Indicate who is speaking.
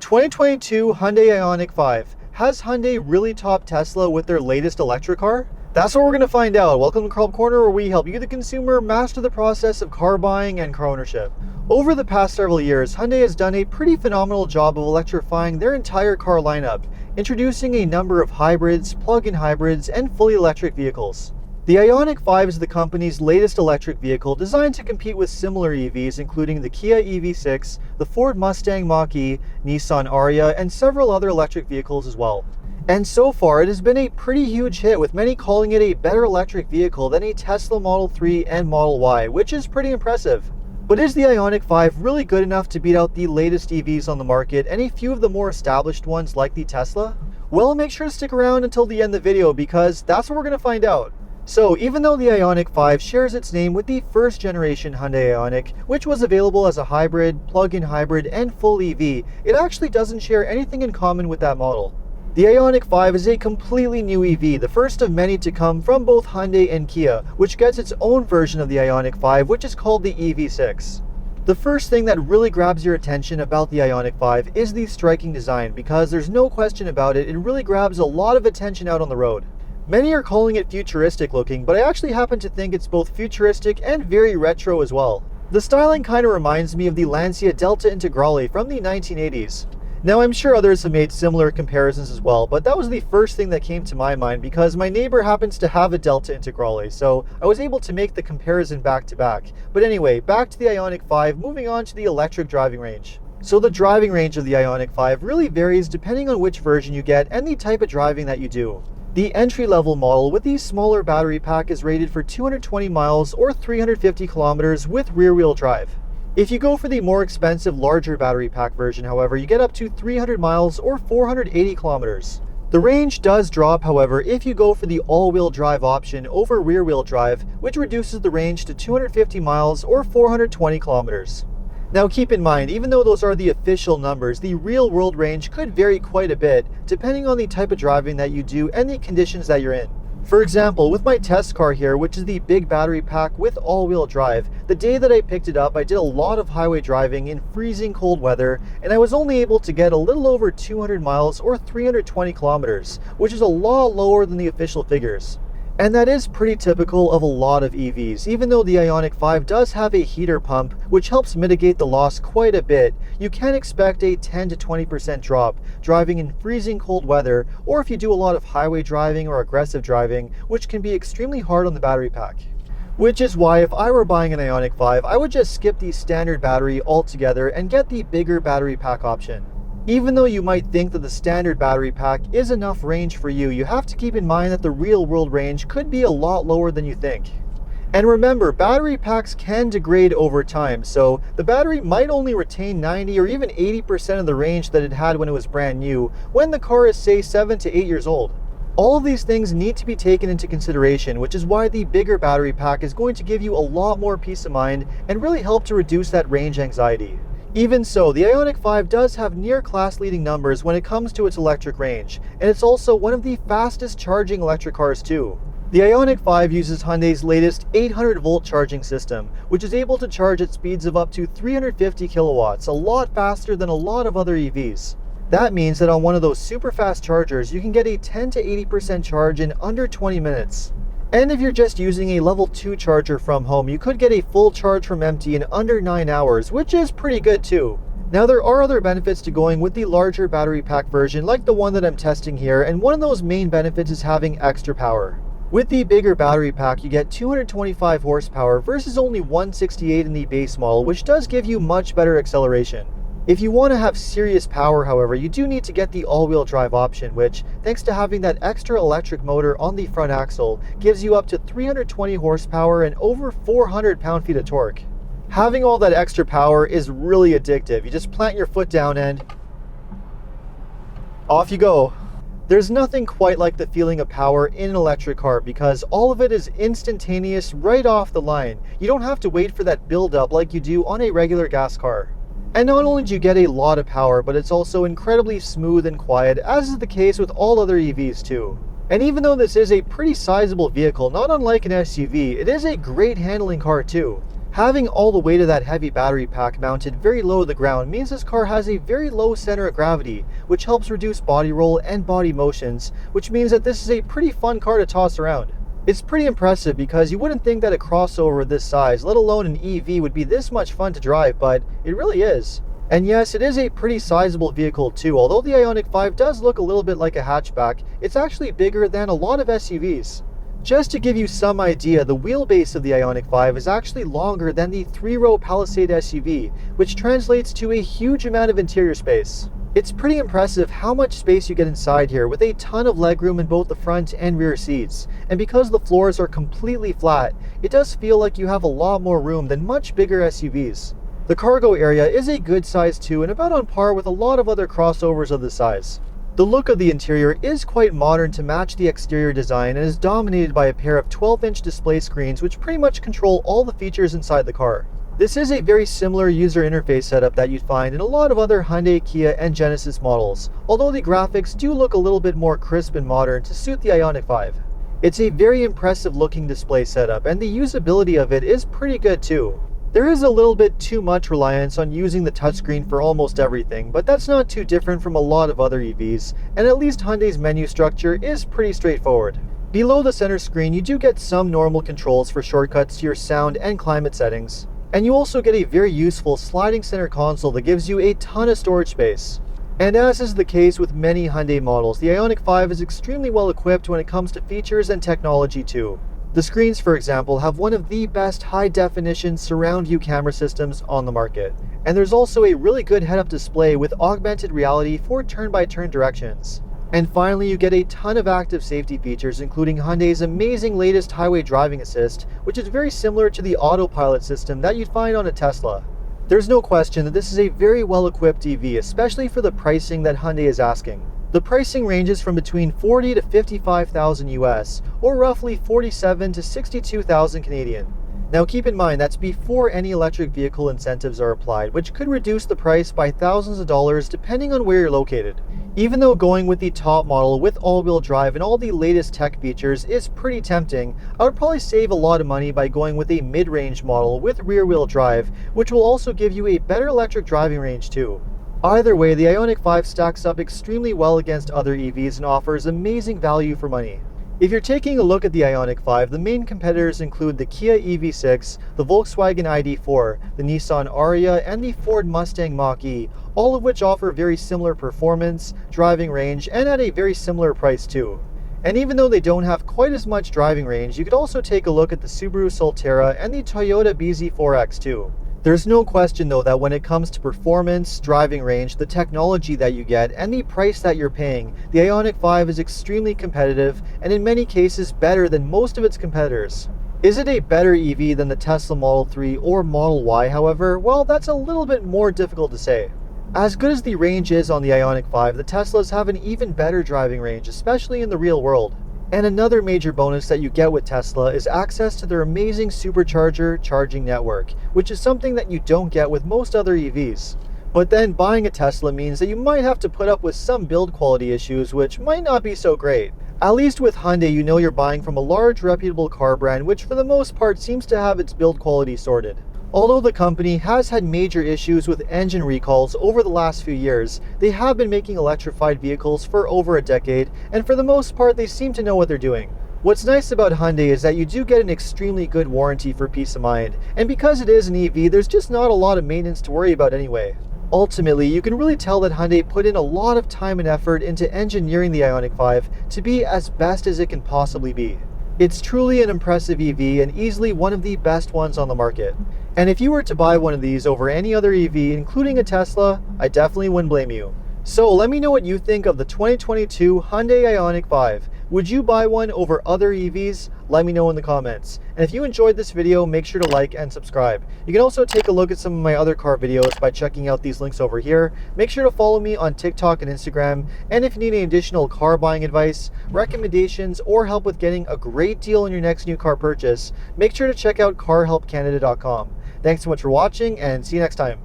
Speaker 1: 2022 Hyundai Ioniq 5. Has Hyundai really topped Tesla with their latest electric car? That's what we're going to find out. Welcome to Car Corner, where we help you, the consumer, master the process of car buying and car ownership. Over the past several years, Hyundai has done a pretty phenomenal job of electrifying their entire car lineup, introducing a number of hybrids, plug-in hybrids, and fully electric vehicles. The Ioniq 5 is the company's latest electric vehicle designed to compete with similar EVs, including the Kia EV6, the Ford Mustang Mach E, Nissan Ariya, and several other electric vehicles as well. And so far, it has been a pretty huge hit, with many calling it a better electric vehicle than a Tesla Model 3 and Model Y, which is pretty impressive. But is the Ioniq 5 really good enough to beat out the latest EVs on the market and a few of the more established ones like the Tesla? Well, make sure to stick around until the end of the video, because that's what we're going to find out. So, even though the Ioniq 5 shares its name with the first generation Hyundai Ioniq, which was available as a hybrid, plug-in hybrid, and full EV, it actually doesn't share anything in common with that model. The Ioniq 5 is a completely new EV, the first of many to come from both Hyundai and Kia, which gets its own version of the Ioniq 5, which is called the EV6. The first thing that really grabs your attention about the Ioniq 5 is the striking design, because there's no question about it, it really grabs a lot of attention out on the road. Many are calling it futuristic looking, but I actually happen to think it's both futuristic and very retro as well. The styling kind of reminds me of the Lancia Delta Integrale from the 1980s. Now, I'm sure others have made similar comparisons as well, but that was the first thing that came to my mind because my neighbor happens to have a Delta Integrale, so I was able to make the comparison back to back. But anyway, back to the Ioniq 5, moving on to the electric driving range. So the driving range of the Ioniq 5 really varies depending on which version you get and the type of driving that you do. The entry-level model with the smaller battery pack is rated for 220 miles or 350 kilometers with rear-wheel drive. If you go for the more expensive, larger battery pack version, however, you get up to 300 miles or 480 kilometers. The range does drop, however, if you go for the all-wheel drive option over rear-wheel drive, which reduces the range to 250 miles or 420 kilometers. Now keep in mind, even though those are the official numbers, the real-world range could vary quite a bit depending on the type of driving that you do and the conditions that you're in. For example, with my test car here, which is the big battery pack with all-wheel drive, the day that I picked it up, I did a lot of highway driving in freezing cold weather, and I was only able to get a little over 200 miles or 320 kilometers, which is a lot lower than the official figures. And that is pretty typical of a lot of EVs. Even though the Ioniq 5 does have a heater pump, which helps mitigate the loss quite a bit, you can expect a 10 to 20% drop driving in freezing cold weather, or if you do a lot of highway driving or aggressive driving, which can be extremely hard on the battery pack. Which is why if I were buying an Ioniq 5, I would just skip the standard battery altogether and get the bigger battery pack option. Even though you might think that the standard battery pack is enough range for you, you have to keep in mind that the real-world range could be a lot lower than you think. And remember, battery packs can degrade over time, so the battery might only retain 90 or even 80% of the range that it had when it was brand new, when the car is, say, 7 to 8 years old. All of these things need to be taken into consideration, which is why the bigger battery pack is going to give you a lot more peace of mind and really help to reduce that range anxiety. Even so, the Ioniq 5 does have near class-leading numbers when it comes to its electric range, and it's also one of the fastest charging electric cars too. The Ioniq 5 uses Hyundai's latest 800-volt charging system, which is able to charge at speeds of up to 350 kilowatts, a lot faster than a lot of other EVs. That means that on one of those super fast chargers, you can get a 10 to 80% charge in under 20 minutes. And if you're just using a level 2 charger from home, you could get a full charge from empty in under 9 hours, which is pretty good too. Now, there are other benefits to going with the larger battery pack version, like the one that I'm testing here, and one of those main benefits is having extra power. With the bigger battery pack, you get 225 horsepower versus only 168 in the base model, which does give you much better acceleration. If you want to have serious power, however, you do need to get the all-wheel drive option, which, thanks to having that extra electric motor on the front axle, gives you up to 320 horsepower and over 400 pound-feet of torque. Having all that extra power is really addictive. You just plant your foot down and off you go. There's nothing quite like the feeling of power in an electric car because all of it is instantaneous right off the line. You don't have to wait for that build-up like you do on a regular gas car. And not only do you get a lot of power, but it's also incredibly smooth and quiet, as is the case with all other EVs too. And even though this is a pretty sizable vehicle, not unlike an SUV, it is a great handling car too. Having all the weight of that heavy battery pack mounted very low to the ground means this car has a very low center of gravity, which helps reduce body roll and body motions, which means that this is a pretty fun car to toss around. It's pretty impressive because you wouldn't think that a crossover this size, let alone an EV, would be this much fun to drive, but it really is. And yes, it is a pretty sizable vehicle too. Although the Ioniq 5 does look a little bit like a hatchback, it's actually bigger than a lot of SUVs. Just to give you some idea, the wheelbase of the Ioniq 5 is actually longer than the 3-row Palisade SUV, which translates to a huge amount of interior space. It's pretty impressive how much space you get inside here, with a ton of legroom in both the front and rear seats. And because the floors are completely flat, it does feel like you have a lot more room than much bigger SUVs. The cargo area is a good size too, and about on par with a lot of other crossovers of this size. The look of the interior is quite modern to match the exterior design and is dominated by a pair of 12-inch display screens which pretty much control all the features inside the car. This is a very similar user interface setup that you'd find in a lot of other Hyundai, Kia, and Genesis models, although the graphics do look a little bit more crisp and modern to suit the Ioniq 5. It's a very impressive looking display setup, and the usability of it is pretty good too. There is a little bit too much reliance on using the touchscreen for almost everything, but that's not too different from a lot of other EVs, and at least Hyundai's menu structure is pretty straightforward. Below the center screen, you do get some normal controls for shortcuts to your sound and climate settings, and you also get a very useful sliding center console that gives you a ton of storage space. And as is the case with many Hyundai models, the Ioniq 5 is extremely well equipped when it comes to features and technology too. The screens, for example, have one of the best high-definition surround view camera systems on the market. And there's also a really good head-up display with augmented reality for turn-by-turn directions. And finally, you get a ton of active safety features, including Hyundai's amazing latest highway driving assist, which is very similar to the autopilot system that you'd find on a Tesla. There's no question that this is a very well-equipped EV, especially for the pricing that Hyundai is asking. The pricing ranges from between $40,000 to $55,000 US, or roughly $47,000 to $62,000 Canadian. Now keep in mind that's before any electric vehicle incentives are applied, which could reduce the price by thousands of dollars depending on where you're located. Even though going with the top model with all-wheel drive and all the latest tech features is pretty tempting, I would probably save a lot of money by going with a mid-range model with rear-wheel drive, which will also give you a better electric driving range too. Either way, the Ioniq 5 stacks up extremely well against other EVs and offers amazing value for money. If you're taking a look at the Ioniq 5, the main competitors include the Kia EV6, the Volkswagen ID.4, the Nissan Ariya, and the Ford Mustang Mach E, all of which offer very similar performance, driving range, and at a very similar price too. And even though they don't have quite as much driving range, you could also take a look at the Subaru Solterra and the Toyota BZ4X too. There's no question though that when it comes to performance, driving range, the technology that you get, and the price that you're paying, the Ioniq 5 is extremely competitive and in many cases better than most of its competitors. Is it a better EV than the Tesla Model 3 or Model Y, however? Well, that's a little bit more difficult to say. As good as the range is on the Ioniq 5, the Teslas have an even better driving range, especially in the real world. And another major bonus that you get with Tesla is access to their amazing supercharger charging network, which is something that you don't get with most other EVs. But then buying a Tesla means that you might have to put up with some build quality issues, which might not be so great. At least with Hyundai, you know you're buying from a large reputable car brand, which for the most part seems to have its build quality sorted. Although the company has had major issues with engine recalls over the last few years, they have been making electrified vehicles for over a decade, and for the most part they seem to know what they're doing. What's nice about Hyundai is that you do get an extremely good warranty for peace of mind, and because it is an EV, there's just not a lot of maintenance to worry about anyway. Ultimately, you can really tell that Hyundai put in a lot of time and effort into engineering the Ioniq 5 to be as best as it can possibly be. It's truly an impressive EV and easily one of the best ones on the market. And if you were to buy one of these over any other EV, including a Tesla, I definitely wouldn't blame you. So let me know what you think of the 2022 Hyundai Ioniq 5. Would you buy one over other EVs? Let me know in the comments. And if you enjoyed this video, make sure to like and subscribe. You can also take a look at some of my other car videos by checking out these links over here. Make sure to follow me on TikTok and Instagram. And if you need any additional car buying advice, recommendations, or help with getting a great deal on your next new car purchase, make sure to check out carhelpcanada.com. Thanks so much for watching, and see you next time.